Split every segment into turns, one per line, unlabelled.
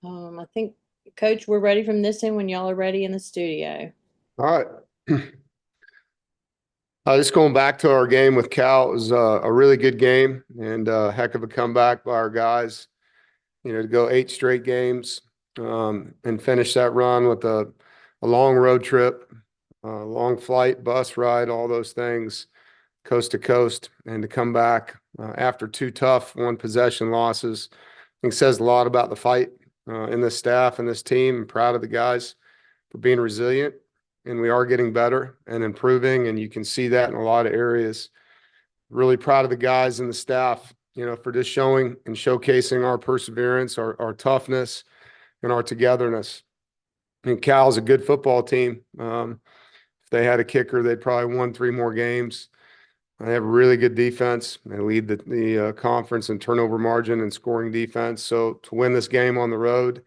I think, Coach, we're ready from this end when y'all are ready in the studio.
All right. Just going back to our game with Cal, it was a really good game and a heck of a comeback by our guys. To go 8 straight games and finish that run with a long road trip, long flight, bus ride, all those things, coast to coast, and to come back after two tough one possession losses. I think says a lot about the fight in this staff and this team. I'm proud of the guys for being resilient, and we are getting better and improving, and you can see that in a lot of areas. Really proud of the guys and the staff, for just showing and showcasing our perseverance, our toughness, and our togetherness. And Cal's a good football team. If they had a kicker, they'd probably won 3 more games. They have a really good defense. They lead the conference in turnover margin and scoring defense. So to win this game on the road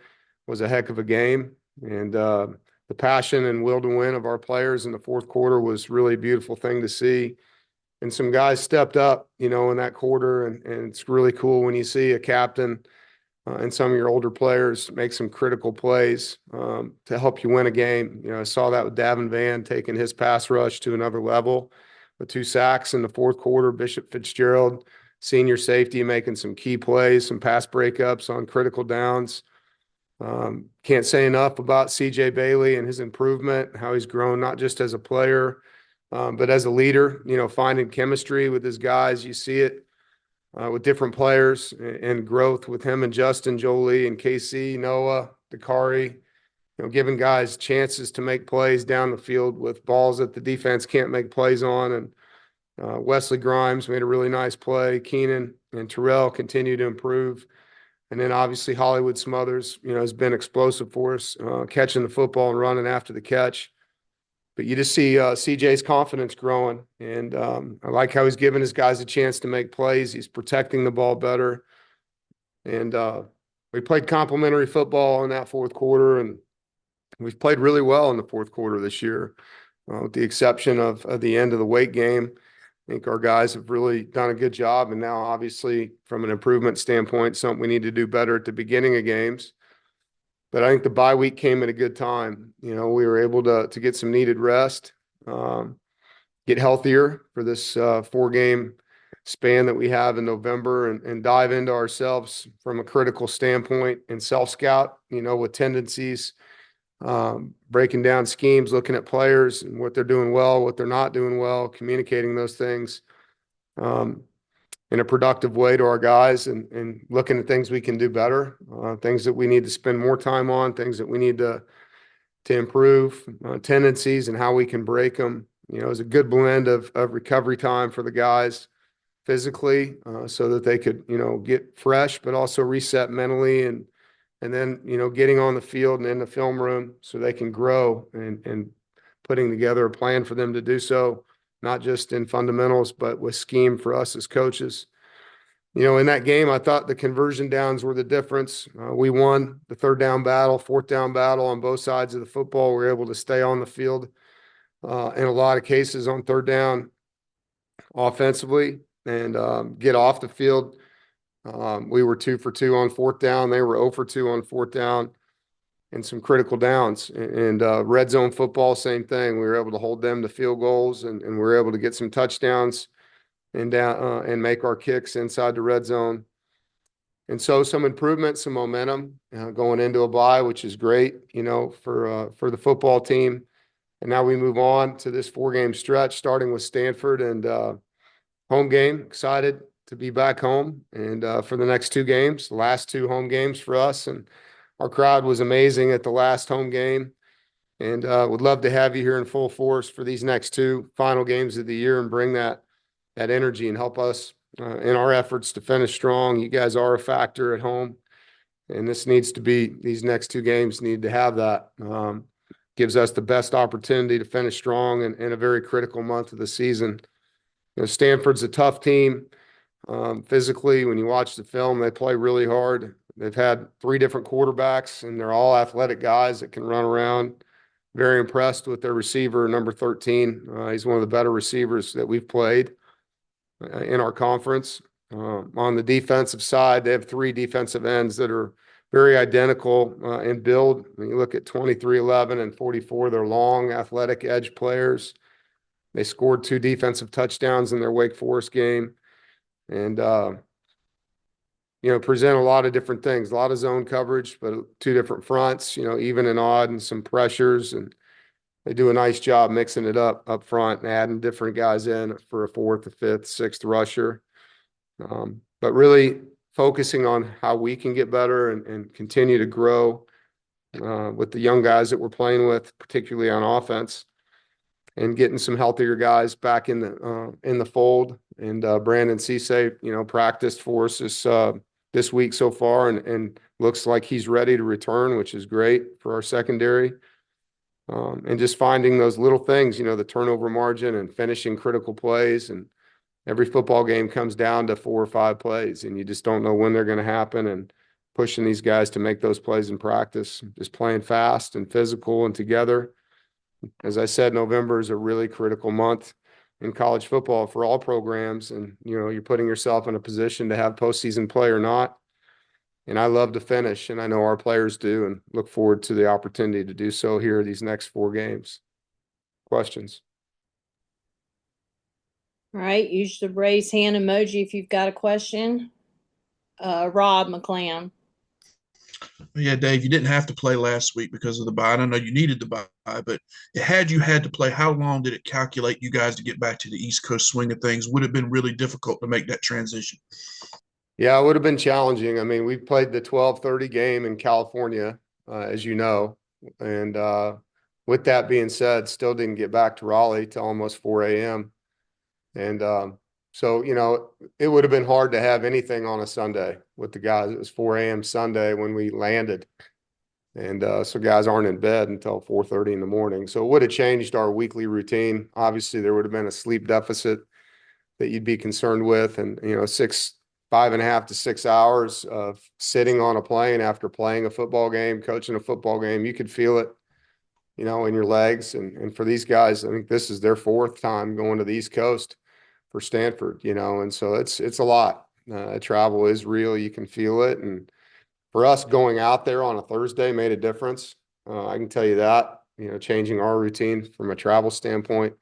was a heck of a game. And the passion and will to win of our players in the fourth quarter was really a beautiful thing to see. And some guys stepped up, in that quarter. And it's really cool when you see a captain and some of your older players make some critical plays to help you win a game. I saw that with Davin Van taking his pass rush to another level with 2 sacks in the fourth quarter. Bishop Fitzgerald, senior safety, making some key plays, some pass breakups on critical downs. Can't say enough about CJ Bailey and his improvement, how he's grown not just as a player, but as a leader, finding chemistry with his guys. You see it with different players and growth with him and Justin, Jolie, and KC, Noah, Dakari, giving guys chances to make plays down the field with balls that the defense can't make plays on. And Wesley Grimes made a really nice play. Keenan and Terrell continue to improve. And then obviously Hollywood Smothers, has been explosive for us, catching the football and running after the catch. But you just see CJ's confidence growing. And I like how he's giving his guys a chance to make plays. He's protecting the ball better. And we played complementary football in that fourth quarter. And we've played really well in the fourth quarter this year, with the exception of the end of the Wake game. I think our guys have really done a good job. And now, obviously, from an improvement standpoint, something we need to do better at the beginning of games. But I think the bye week came at a good time. We were able to get some needed rest, get healthier for this 4-game span that we have in November, and dive into ourselves from a critical standpoint and self-scout, with tendencies, breaking down schemes, looking at players and what they're doing well, what they're not doing well, communicating those things in a productive way to our guys, and looking at things we can do better, things that we need to spend more time on, things that we need to improve, tendencies and how we can break them. It was a good blend of recovery time for the guys physically, so that they could, get fresh, but also reset mentally, and then, getting on the field and in the film room so they can grow, and putting together a plan for them to do so, not just in fundamentals, but with scheme for us as coaches. In that game, I thought the conversion downs were the difference. We won the third down battle, fourth down battle on both sides of the football. We were able to stay on the field in a lot of cases on third down offensively and get off the field. We were 2 for 2 on fourth down. They were 0 for 2 on fourth down and some critical downs. And red zone football, same thing. We were able to hold them to field goals, and we were able to get some touchdowns and make our kicks inside the red zone. And so some improvement, some momentum going into a bye, which is great, for the football team. And now we move on to this 4-game stretch, starting with Stanford and home game. Excited to be back home and for the next 2 games, the last 2 home games for us. And our crowd was amazing at the last home game, and would love to have you here in full force for these next 2 final games of the year and bring that energy and help us in our efforts to finish strong. You guys are a factor at home, and these next 2 games need to have that. Gives us the best opportunity to finish strong in a very critical month of the season. Stanford's a tough team. Physically, when you watch the film, they play really hard. They've had 3 different quarterbacks, and they're all athletic guys that can run around. Very impressed with their receiver, number 13. He's one of the better receivers that we've played in our conference. On the defensive side, they have 3 defensive ends that are very identical in build. When you look at 23-11 and 44, they're long, athletic edge players. They scored 2 defensive touchdowns in their Wake Forest game. And, present a lot of different things, a lot of zone coverage, but 2 different fronts, even and odd, and some pressures. And they do a nice job mixing it up front and adding different guys in for a 4th, a 5th, 6th rusher. But really focusing on how we can get better and continue to grow with the young guys that we're playing with, particularly on offense, and getting some healthier guys back in the fold. And Brandon Cisse, practiced for us this week so far, and looks like he's ready to return, which is great for our secondary. And just finding those little things, the turnover margin and finishing critical plays. And every football game comes down to 4 or 5 plays, and you just don't know when they're going to happen. And pushing these guys to make those plays in practice, just playing fast and physical and together. As I said, November is a really critical month in college football for all programs. And, you're putting yourself in a position to have postseason play or not. And I love to finish, and I know our players do, and look forward to the opportunity to do so here these next 4 games. Questions?
All right, use the raise hand emoji if you've got a question. Rob McClam.
Yeah, Dave, you didn't have to play last week because of the bye. I don't know you needed the bye, but had you had to play, how long did it calculate you guys to get back to the East Coast swing of things? Would it have been really difficult to make that transition?
Yeah, it would have been challenging. I mean, we played the 12:30 game in California, as you know. And with that being said, still didn't get back to Raleigh till almost 4 a.m. And so, it would have been hard to have anything on a Sunday with the guys. It was 4 a.m. Sunday when we landed. And so guys aren't in bed until 4:30 in the morning. So it would have changed our weekly routine. Obviously, there would have been a sleep deficit that you'd be concerned with. And, 5.5 to 6 hours of sitting on a plane after playing a football game, coaching a football game, you could feel it, in your legs. And for these guys, I think this is their 4th time going to the East Coast for Stanford, and so it's a lot. Travel is real. You can feel it. And for us, going out there on a Thursday made a difference. I can tell you that, changing our routine from a travel standpoint.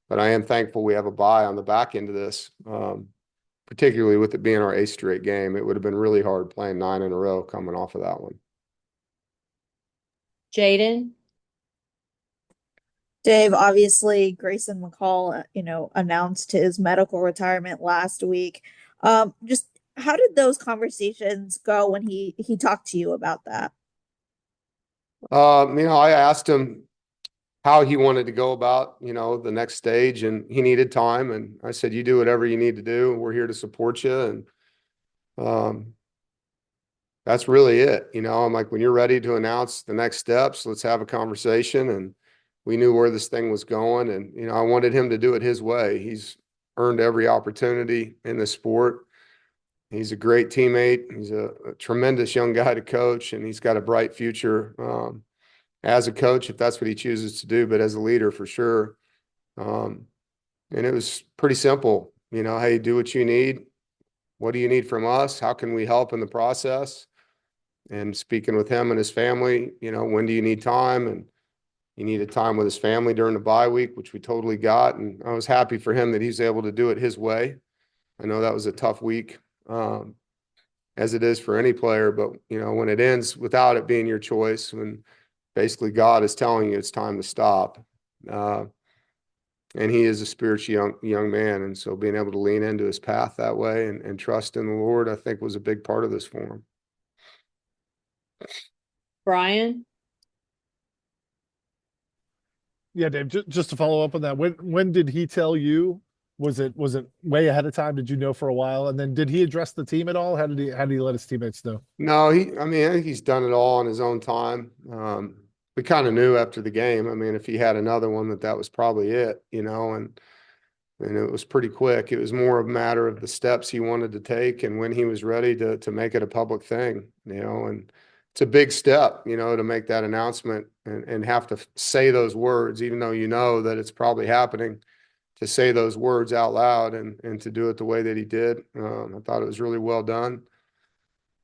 But I am thankful we have a bye on the back end of this, particularly with it being our 8th straight game. It would have been really hard playing 9 in a row coming off of that one.
Jaden.
Dave, obviously, Grayson Mcall, announced his medical retirement last week. Just how did those conversations go when he talked to you about that?
I asked him how he wanted to go about, the next stage, and he needed time. And I said, you do whatever you need to do. We're here to support you. And that's really it. I'm like, when you're ready to announce the next steps, let's have a conversation. And we knew where this thing was going. And, I wanted him to do it his way. He's earned every opportunity in the sport. He's a great teammate. He's a tremendous young guy to coach, and he's got a bright future as a coach, if that's what he chooses to do, but as a leader for sure. And it was pretty simple. Hey, do what you need. What do you need from us? How can we help in the process? And speaking with him and his family, when do you need time? And he needed time with his family during the bye week, which we totally got. And I was happy for him that he's able to do it his way. I know that was a tough week, as it is for any player. But, when it ends without it being your choice, when basically God is telling you it's time to stop. And he is a spiritual young man. And so being able to lean into his path that way and trust in the Lord, I think was a big part of this for him.
Brian.
Yeah, Dave, just to follow up on that, when did he tell you? Was it way ahead of time? Did you know for a while? And then did he address the team at all? How did he let his teammates know?
No, I think he's done it all on his own time. We kind of knew after the game. I mean, if he had another one, that was probably it, and it was pretty quick. It was more a matter of the steps he wanted to take and when he was ready to make it a public thing, and it's a big step, to make that announcement and have to say those words, even though that it's probably happening, to say those words out loud and to do it the way that he did. I thought it was really well done.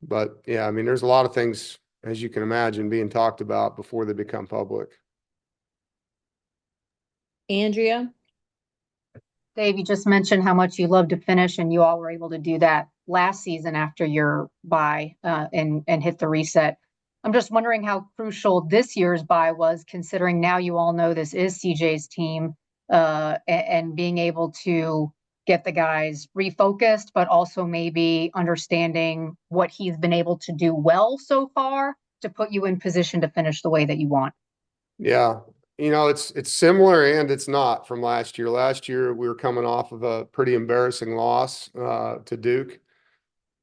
But yeah, I mean, there's a lot of things, as you can imagine, being talked about before they become public.
Andrea?
Dave, you just mentioned how much you love to finish, and you all were able to do that last season after your bye and hit the reset. I'm just wondering how crucial this year's bye was, considering now you all know this is CJ's team, and being able to get the guys refocused, but also maybe understanding what he's been able to do well so far to put you in position to finish the way that you want.
Yeah. You know, it's similar and it's not from last year. Last year, we were coming off of a pretty embarrassing loss to Duke.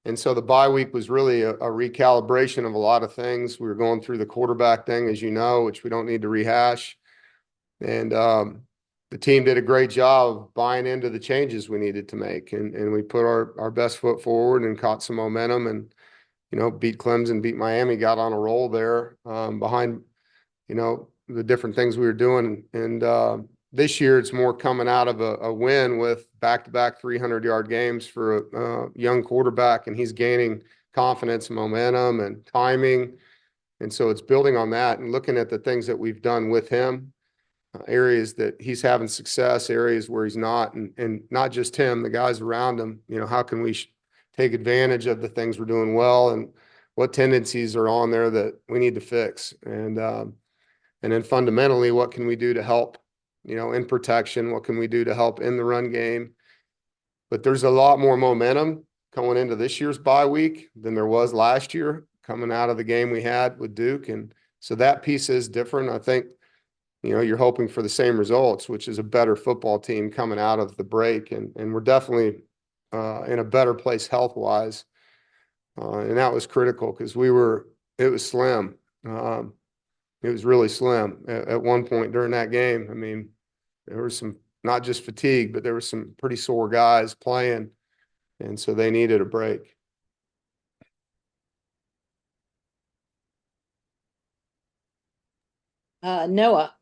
And so the bye week was really a recalibration of a lot of things. We were going through the quarterback thing, as you know, which we don't need to rehash. And the team did a great job buying into the changes we needed to make. And we put our best foot forward and caught some momentum and, you know, beat Clemson, beat Miami, got on a roll there behind, you know, the different things we were doing. And this year it's more coming out of a win with back-to-back 300-yard games for a young quarterback, and he's gaining confidence and momentum and timing. And so it's building on that and looking at the things that we've done with him, areas that he's having success, areas where he's not, and not just him, the guys around him. You know, how can we take advantage of the things we're doing well, and what tendencies are on there that we need to fix. And then fundamentally, what can we do to help, you know, in protection? What can we do to help in the run game? But there's a lot more momentum going into this year's bye week than there was last year coming out of the game we had with Duke. And so that piece is different. I think, you know, you're hoping for the same results, which is a better football team coming out of the break. And we're definitely in a better place health-wise. And that was critical because it was slim. It was really slim at one point during that game. I mean, there was some, not just fatigue, but there were some pretty sore guys playing, and so they needed a break.
Noah?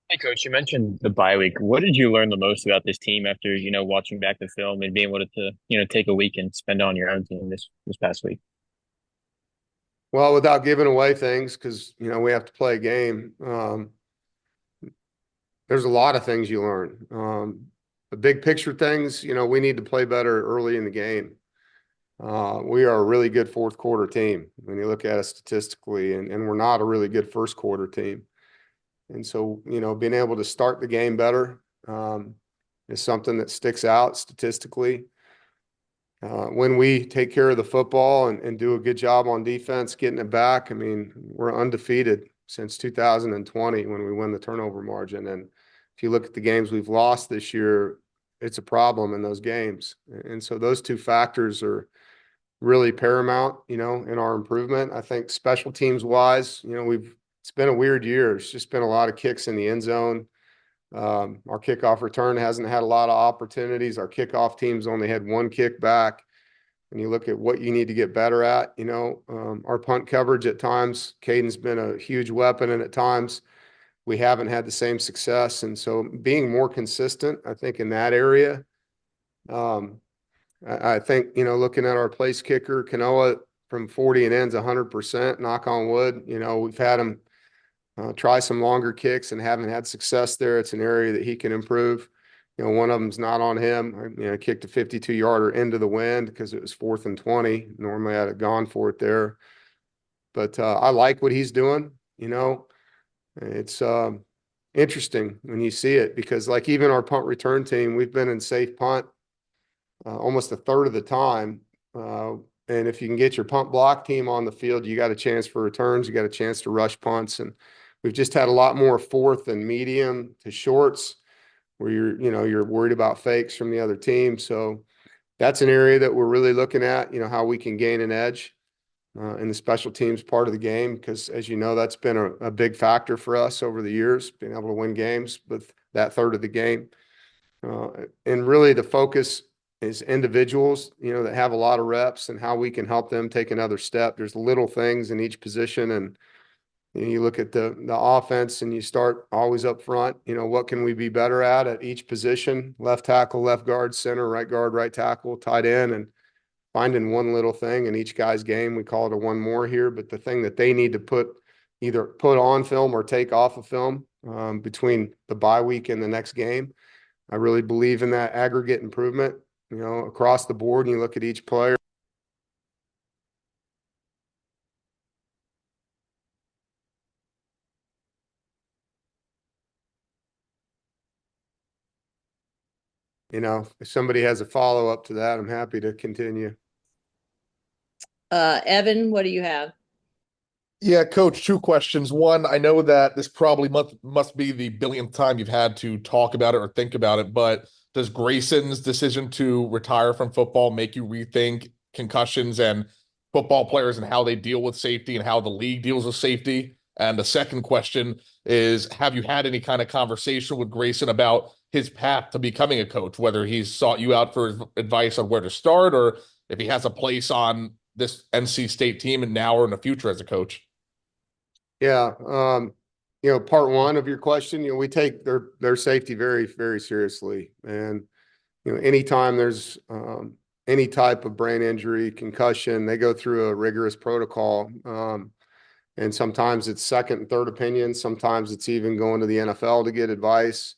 Hey, Coach, you mentioned the bye week. What did you learn the most about this team after, you know, watching back the film and being able to, you know, take a week and spend on your own team this past week?
Well, without giving away things, because, you know, we have to play a game, there's a lot of things you learn. The big picture things, you know, we need to play better early in the game. We are a really good fourth quarter team when you look at it statistically, and we're not a really good first quarter team. And so, you know, being able to start the game better is something that sticks out statistically. When we take care of the football and do a good job on defense, getting it back, I mean, we're undefeated since 2020 when we win the turnover margin. And if you look at the games we've lost this year, it's a problem in those games. And so those two factors are really paramount, you know, in our improvement. I think special teams wise, you know, it's been a weird year. It's just been a lot of kicks in the end zone. Our kickoff return hasn't had a lot of opportunities. Our kickoff teams only had one kick back. When you look at what you need to get better at, you know, our punt coverage at times, Caden's been a huge weapon, and at times we haven't had the same success. And so being more consistent, I think, in that area, I think, you know, looking at our place kicker, Kanoa from 40 and ends 100%, knock on wood. You know, we've had him try some longer kicks and haven't had success there. It's an area that he can improve. You know, one of them's not on him. You know, kicked a 52-yarder into the wind because it was 4th and 20. Normally I'd have gone for it there. But I like what he's doing. You know, it's interesting when you see it because, like, even our punt return team, we've been in safe punt almost a third of the time. And if you can get your punt block team on the field, you got a chance for returns. You got a chance to rush punts. And we've just had a lot more fourth and medium to shorts where you're worried about fakes from the other team. So that's an area that we're really looking at, you know, how we can gain an edge in the special teams part of the game. Because as you know, that's been a big factor for us over the years, being able to win games with that third of the game. And really the focus is individuals, you know, that have a lot of reps and how we can help them take another step. There's little things in each position. And you look at the offense and you start always up front, you know, what can we be better at each position? Left tackle, left guard, center, right guard, right tackle, tight end. And finding one little thing in each guy's game. We call it a one more here, but the thing that they need to either put on film or take off of film between the bye week and the next game. I really believe in that aggregate improvement, across the board. And you look at each player. If somebody has a follow-up to that, I'm happy to continue.
Evan, what do you have?
Yeah, Coach, two questions. One, I know that this probably must be the billionth time you've had to talk about it or think about it, but does Grayson's decision to retire from football make you rethink concussions and football players and how they deal with safety and how the league deals with safety? And the second question is, have you had any kind of conversation with Grayson about his path to becoming a coach, whether he's sought you out for advice on where to start or if he has a place on this NC State team and now or in the future as a coach?
Yeah. Part one of your question, we take their safety very, very seriously. And, anytime there's any type of brain injury, concussion, they go through a rigorous protocol. And sometimes it's second and third opinions. Sometimes it's even going to the NFL to get advice.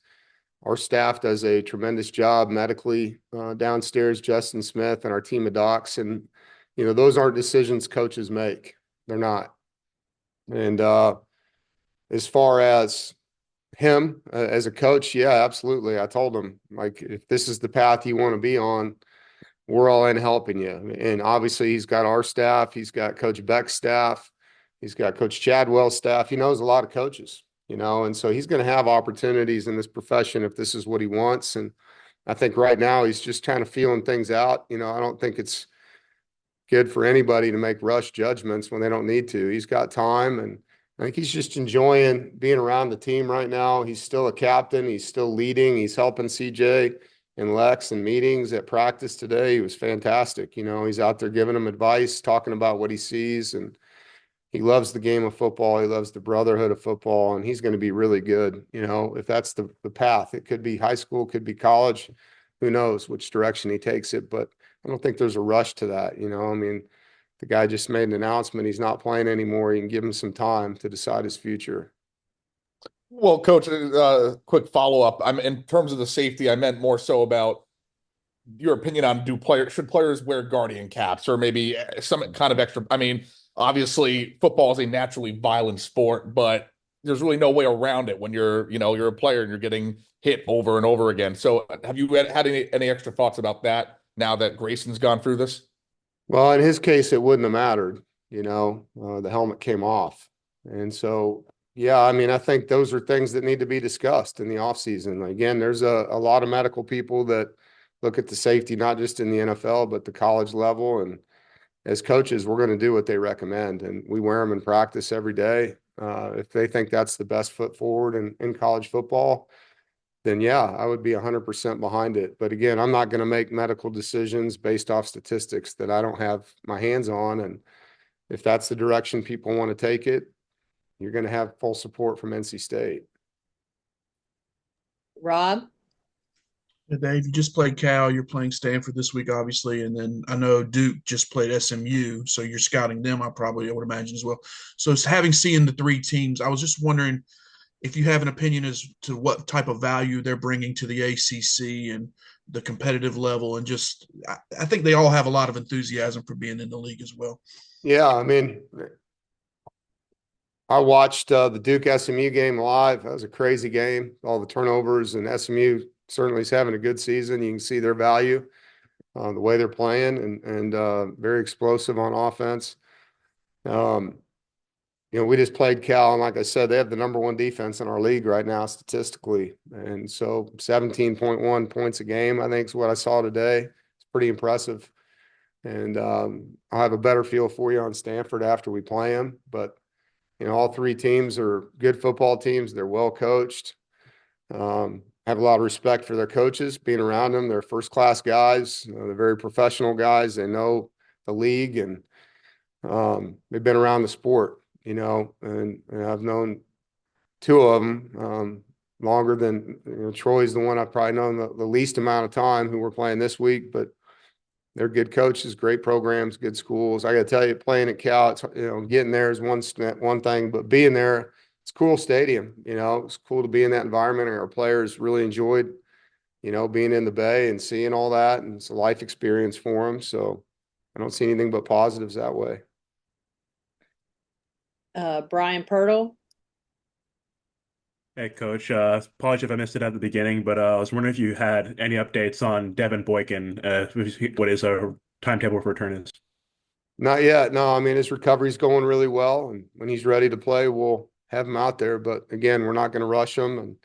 Our staff does a tremendous job medically downstairs, Justin Smith and our team of docs. And, those aren't decisions coaches make. They're not. And as far as him as a coach, yeah, absolutely. I told him, like, if this is the path you want to be on, we're all in helping you. And obviously he's got our staff. He's got Coach Beck's staff. He's got Coach Chadwell's staff. He knows a lot of coaches, and so he's going to have opportunities in this profession if this is what he wants. And I think right now he's just kind of feeling things out. I don't think it's good for anybody to make rush judgments when they don't need to. He's got time, and I think he's just enjoying being around the team right now. He's still a captain. He's still leading. He's helping CJ and Lex in meetings at practice today. He was fantastic. He's out there giving them advice, talking about what he sees, and he loves the game of football. He loves the brotherhood of football, and he's going to be really good. If that's the path, it could be high school, could be college. Who knows which direction he takes it, but I don't think there's a rush to that. The guy just made an announcement. He's not playing anymore. You can give him some time to decide his future.
Well, Coach, quick follow-up. In terms of the safety, I meant more so about your opinion on should players wear guardian caps or maybe some kind of extra. Obviously football is a naturally violent sport, but there's really no way around it when you're a player and you're getting hit over and over again. So have you had any extra thoughts about that now that Grayson's gone through this?
Well, in his case, it wouldn't have mattered. The helmet came off. And so, yeah, I think those are things that need to be discussed in the offseason. Again, there's a lot of medical people that look at the safety, not just in the NFL, but the college level. And as coaches, we're going to do what they recommend. And we wear them in practice every day. If they think that's the best foot forward in college football, then yeah, I would be 100% behind it. But again, I'm not going to make medical decisions based off statistics that I don't have my hands on. And if that's the direction people want to take it, you're going to have full support from NC State.
Rob?
Yeah, Dave, you just played Cal. You're playing Stanford this week, obviously. And then I know Duke just played SMU. So you're scouting them, I would imagine as well. So having seen the three teams, I was just wondering if you have an opinion as to what type of value they're bringing to the ACC and the competitive level. And just, I think they all have a lot of enthusiasm for being in the league as well.
Yeah, I watched the Duke SMU game live. That was a crazy game. All the turnovers, and SMU certainly is having a good season. You can see their value, the way they're playing, and very explosive on offense. We just played Cal, and like I said, they have the number one defense in our league right now statistically. And so 17.1 points a game, I think is what I saw today. It's pretty impressive. And I'll have a better feel for you on Stanford after we play them. But, all three teams are good football teams. They're well coached. Have a lot of respect for their coaches, being around them. They're first-class guys. They're very professional guys. They know the league, and they've been around the sport. And I've known two of them longer than Troy's the one I've probably known the least amount of time, who we're playing this week. But they're good coaches, great programs, good schools. I got to tell you, playing at Cal, it's, getting there is one thing, but being there, it's a cool stadium. It's cool to be in that environment, and our players really enjoyed, being in the Bay and seeing all that, and it's a life experience for them. So I don't see anything but positives that way.
Brian Pirtle.
Hey, Coach. Apologies if I missed it at the beginning, but I was wondering if you had any updates on Devin Boykin, what his timetable for return is.
Not yet. No, I mean, his recovery's going really well, and when he's ready to play, we'll have him out there. But again, we're not going to rush him, and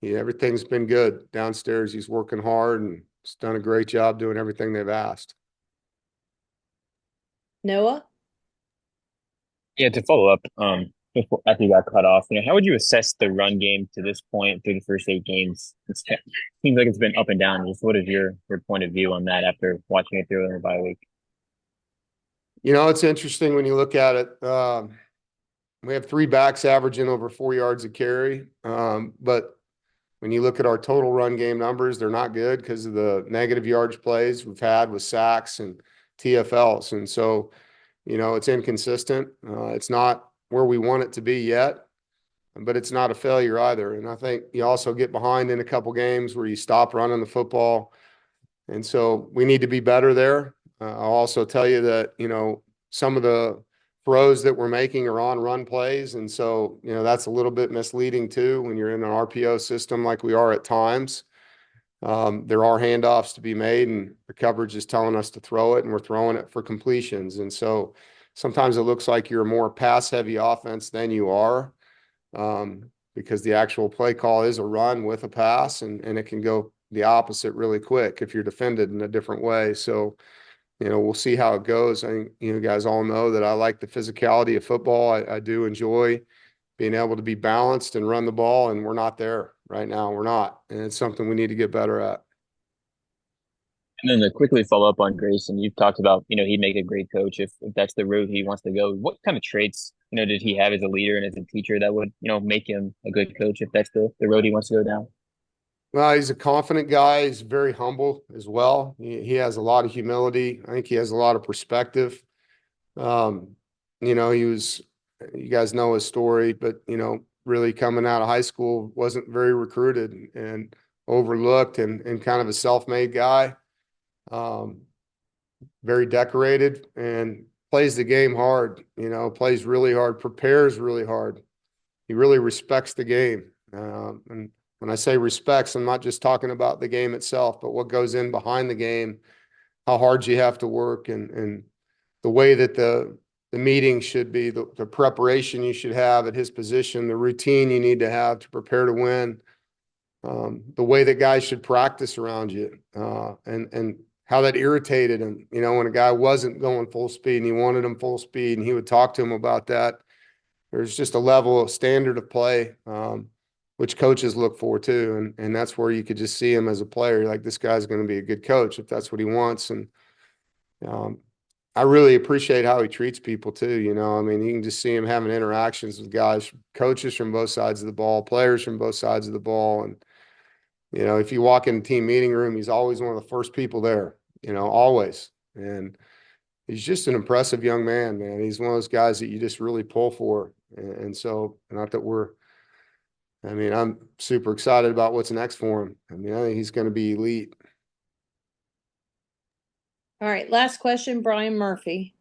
everything's been good downstairs. He's working hard and he's done a great job doing everything they've asked.
Noah.
Yeah, to follow up, after you got cut off, how would you assess the run game to this point through the first 8 games? It seems like it's been up and down. Just what is your point of view on that after watching it through in the bye week?
It's interesting when you look at it. We have 3 backs averaging over 4 yards a carry. But when you look at our total run game numbers, they're not good because of the negative yardage plays we've had with sacks and TFLs. And so, it's inconsistent. It's not where we want it to be yet, but it's not a failure either. And I think you also get behind in a couple games where you stop running the football. And so we need to be better there. I'll also tell you that, some of the throws that we're making are on run plays. And so, that's a little bit misleading too when you're in an RPO system like we are at times. There are handoffs to be made, and the coverage is telling us to throw it, and we're throwing it for completions. And so sometimes it looks like you're a more pass-heavy offense than you are, because the actual play call is a run with a pass, and it can go the opposite really quick if you're defended in a different way. So, we'll see how it goes. I think, you guys all know that I like the physicality of football. I do enjoy being able to be balanced and run the ball, and we're not there right now. We're not, and it's something we need to get better at.
And then to quickly follow up on Grayson, you've talked about, he'd make a great coach if that's the route he wants to go. What kind of traits, did he have as a leader and as a teacher that would, make him a good coach if that's the road he wants to go down?
Well, he's a confident guy. He's very humble as well. He has a lot of humility. I think he has a lot of perspective. You guys know his story, but, really coming out of high school, wasn't very recruited and overlooked, and kind of a self-made guy. Very decorated and plays the game hard, plays really hard, prepares really hard. He really respects the game. And when I say respects, I'm not just talking about the game itself, but what goes in behind the game, how hard you have to work, and the way that the meeting should be, the preparation you should have at his position, the routine you need to have to prepare to win, the way that guys should practice around you, and how that irritated him, when a guy wasn't going full speed and he wanted him full speed, and he would talk to him about that. There's just a level of standard of play, which coaches look for too. And that's where you could just see him as a player. Like, this guy's going to be a good coach if that's what he wants. And I really appreciate how he treats people too. You can just see him having interactions with guys, coaches from both sides of the ball, players from both sides of the ball. And, if you walk in the team meeting room, he's always one of the first people there, always. And he's just an impressive young man, man. He's one of those guys that you just really pull for. And so, not that I'm super excited about what's next for him. I think he's going to be elite.
All right, last question, Brian Murphy.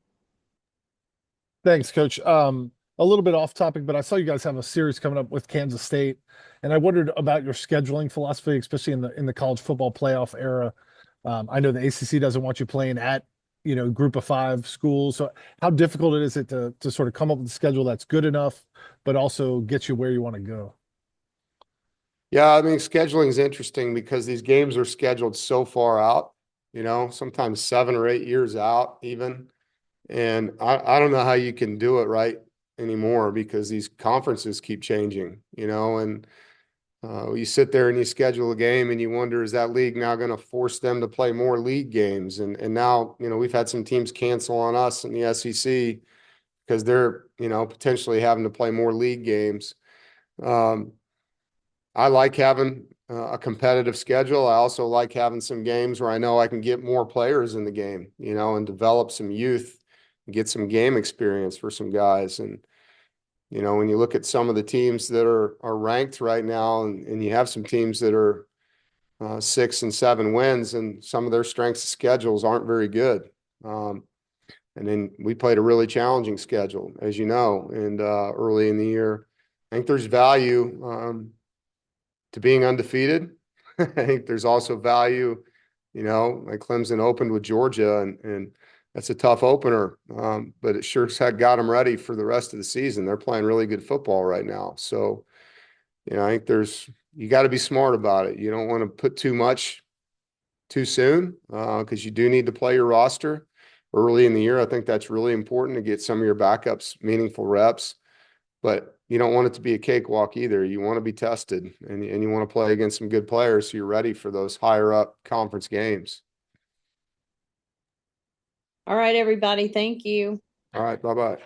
Thanks, Coach. A little bit off topic, but I saw you guys have a series coming up with Kansas State, and I wondered about your scheduling philosophy, especially in the college football playoff era. I know the ACC doesn't want you playing at group of 5 schools. So how difficult is it to sort of come up with a schedule that's good enough, but also get you where you want to go?
Yeah, scheduling is interesting because these games are scheduled so far out, sometimes 7 or 8 years out even. And I don't know how you can do it right anymore because these conferences keep changing, and you sit there and you schedule a game and you wonder, is that league now going to force them to play more league games? And now, we've had some teams cancel on us in the SEC because they're, potentially having to play more league games. I like having a competitive schedule. I also like having some games where I know I can get more players in the game, you know, and develop some youth, and get some game experience for some guys. And, you know, when you look at some of the teams that are ranked right now, and you have some teams that are 6 and 7 wins, and some of their strengths of schedules aren't very good. And then we played a really challenging schedule, as you know, and early in the year. I think there's value to being undefeated. I think there's also value, you know, like Clemson opened with Georgia, and that's a tough opener, but it sure got them ready for the rest of the season. They're playing really good football right now. So, you know, I think you got to be smart about it. You don't want to put too much too soon because you do need to play your roster early in the year. I think that's really important to get some of your backups meaningful reps, but you don't want it to be a cakewalk either. You want to be tested, and you want to play against some good players so you're ready for those higher up conference games.
All right, everybody. Thank you.
All right. Bye-bye.